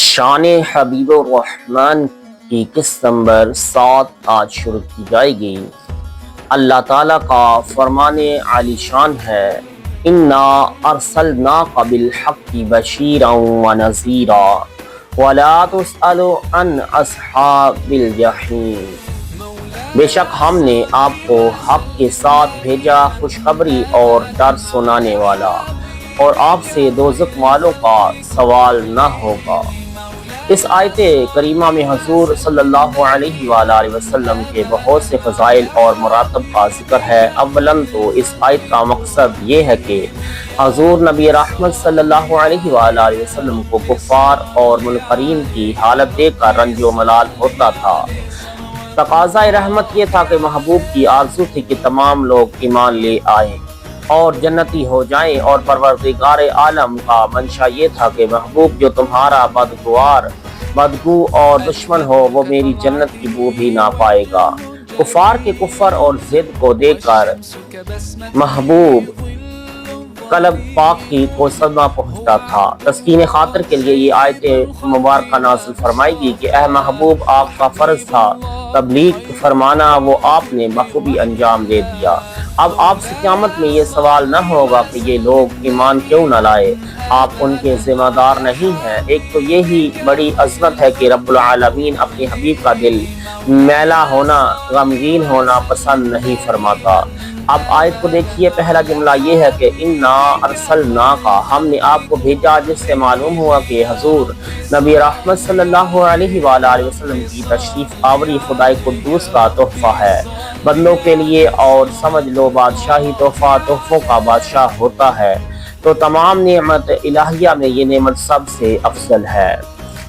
شان حبیب الرحمن کی قسط نمبر 7 آج شروع کی جائے گی۔ اللہ تعالیٰ کا فرمان عالی شان ہے، انا ارسلناک بالحق بشیرا ونذیرا ولا تسأل عن اصحاب الجحیم۔ بے شک ہم نے آپ کو حق کے ساتھ بھیجا، خوشخبری اور ڈر سنانے والا، اور آپ سے دوزخ والوں کا سوال نہ ہوگا۔ اس آیت کریمہ میں حضور صلی اللہ علیہ وآلہ وسلم کے بہت سے فضائل اور مراتب کا ذکر ہے۔ اولاً تو اس آیت کا مقصد یہ ہے کہ حضور نبی رحمت صلی اللہ علیہ وآلہ وسلم کو کفار اور منکرین کی حالت دیکھ کر رنج و ملال ہوتا تھا۔ تقاضۂ رحمت یہ تھا کہ محبوب کی آرزو تھی کہ تمام لوگ ایمان لے آئیں اور جنتی ہو جائیں، اور پروردگار عالم کا منشا یہ تھا کہ محبوب جو تمہارا بدگو اور دشمن ہو وہ میری جنت کی بو بھی نہ پائے گا۔ کفار کے کفر اور ضد کو دیکھ کر محبوب قلب پاک کی کو صدمہ پہنچتا تھا۔ تسکین خاطر کے لیے یہ آیت مبارکہ نازل فرمائی گی کہ اے محبوب، آپ کا فرض تھا تبلیغ فرمانا، وہ آپ نے بخوبی انجام دے دیا۔ اب آپ سے قیامت میں یہ سوال نہ ہوگا کہ یہ لوگ ایمان کیوں نہ لائے، آپ ان کے ذمہ دار نہیں ہیں۔ ایک تو یہی بڑی عظمت ہے کہ رب العالمین اپنے حبیب کا دل میلا ہونا، غمگین ہونا پسند نہیں فرماتا۔ اب آیت کو دیکھیے، پہلا جملہ یہ ہے کہ انا ارسلناک، ہم نے آپ کو بھیجا، جس سے معلوم ہوا کہ حضور نبی رحمت صلی اللہ علیہ وآلہ وسلم کی تشریف آوری خدائے قدوس کا تحفہ ہے بندوں کے لیے، اور سمجھ لو بادشاہی تحفہ تحفوں کا بادشاہ ہوتا ہے، تو تمام نعمت الہیہ میں یہ نعمت سب سے افضل ہے۔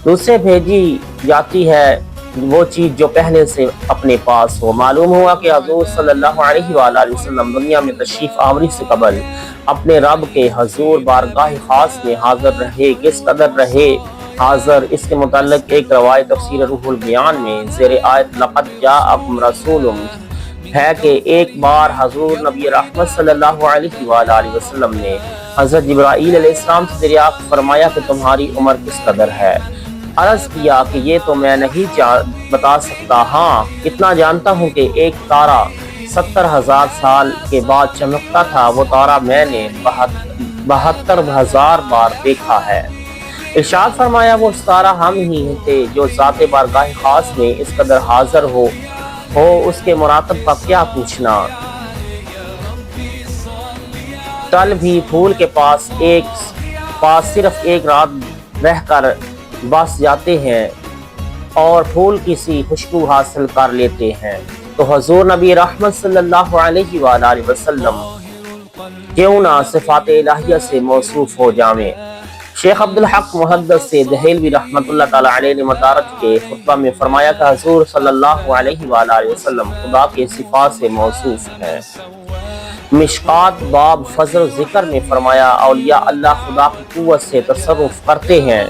دوسرے بھیجی جاتی ہے وہ چیز جو پہلے سے اپنے پاس ہو۔ معلوم ہوا کہ حضور صلی اللہ علیہ وآلہ وسلم دنیا میں تشریف آوری سے قبل اپنے رب کے حضور بارگاہ خاص میں حاضر رہے۔ کس قدر رہے حاضر، اس کے متعلق ایک روایت تفسیر روح البیان میں زیر آیت لقد جاءکم رسول ہے کہ ایک بار حضور نبی رحمت صلی اللہ علیہ وآلہ وسلم نے حضرت جبرائیل علیہ السلام سے دریافت فرمایا کہ تمہاری عمر کس قدر ہے؟ عرض کیا کہ یہ تو میں نہیں بتا سکتا، ہاں اتنا جانتا ہوں کہ ایک تارا 70,000 سال کے بعد چمکتا تھا، وہ تارا میں نے 72,000 بار دیکھا ہے۔ ارشاد فرمایا وہ تارا ہم ہی تھے جو ذات بارگاہ خاص میں اس قدر حاضر ہو اس کے مراتب کا کیا پوچھنا۔ تل بھی پھول کے پاس صرف ایک رات رہ کر بس جاتے ہیں اور پھول کسی خوشبو حاصل کر لیتے ہیں، تو حضور نبی رحمت صلی اللہ علیہ وآلہ وسلم کیوں نہ صفات الہیہ سے موصوف ہو جائیں۔ شیخ عبدالحق محدث سے دہلوی رحمت اللہ تعالی علیہ نے مدارج کے خطبہ میں فرمایا کہ حضور صلی اللہ علیہ وآلہ وسلم خدا کے صفات سے موصوف ہیں۔ مشکات باب فضل ذکر میں فرمایا اولیاء اللہ خدا کی قوت سے تصرف کرتے ہیں۔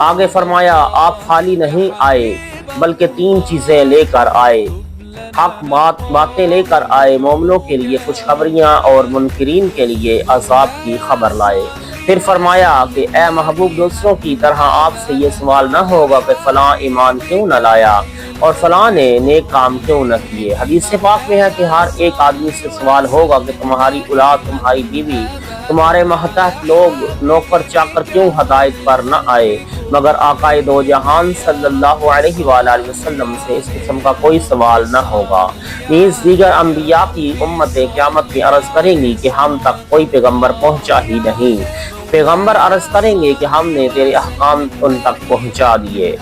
آگے فرمایا آپ خالی نہیں آئے بلکہ 3 چیزیں لے کر آئے، حق باتیں لے کر آئے، مومنوں کے لیے خوشخبریاں اور منکرین کے لیے عذاب کی خبر لائے۔ پھر فرمایا کہ اے محبوب، دوسروں کی طرح آپ سے یہ سوال نہ ہوگا کہ فلاں ایمان کیوں نہ لایا اور فلاں نے نیک کام کیوں نہ کیے۔ حدیث پاک میں ہے کہ ہر ایک آدمی سے سوال ہوگا کہ تمہاری اولاد، تمہاری بیوی، تمہارے ماتحت لوگ، نوکر چاکر کیوں ہدایت پر نہ آئے، مگر آقا دو جہان صلی اللہ علیہ وآلہ وسلم سے اس قسم کا کوئی سوال نہ ہوگا۔ نیز دیگر انبیاء کی امتیں قیامت میں عرض کریں گی کہ ہم تک کوئی پیغمبر پہنچا ہی نہیں۔ پیغمبر عرض کریں گے کہ ہم نے تیرے احکام ان تک پہنچا دیے۔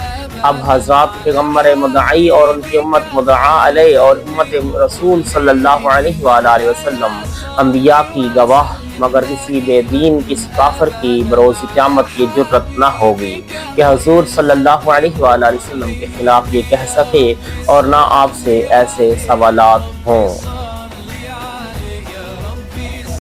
اب حضرات پیغمبر مدعی اور ان کی امت مدعا علیہ اور امت رسول صلی اللہ علیہ وآلہ وسلم انبیاء کی گواہ، مگر کسی بے دین، کسی کافر کی بروز قیامت کی جرت نہ ہوگی کہ حضور صلی اللہ علیہ وآلہ وسلم کے خلاف یہ کہہ سکے اور نہ آپ سے ایسے سوالات ہوں۔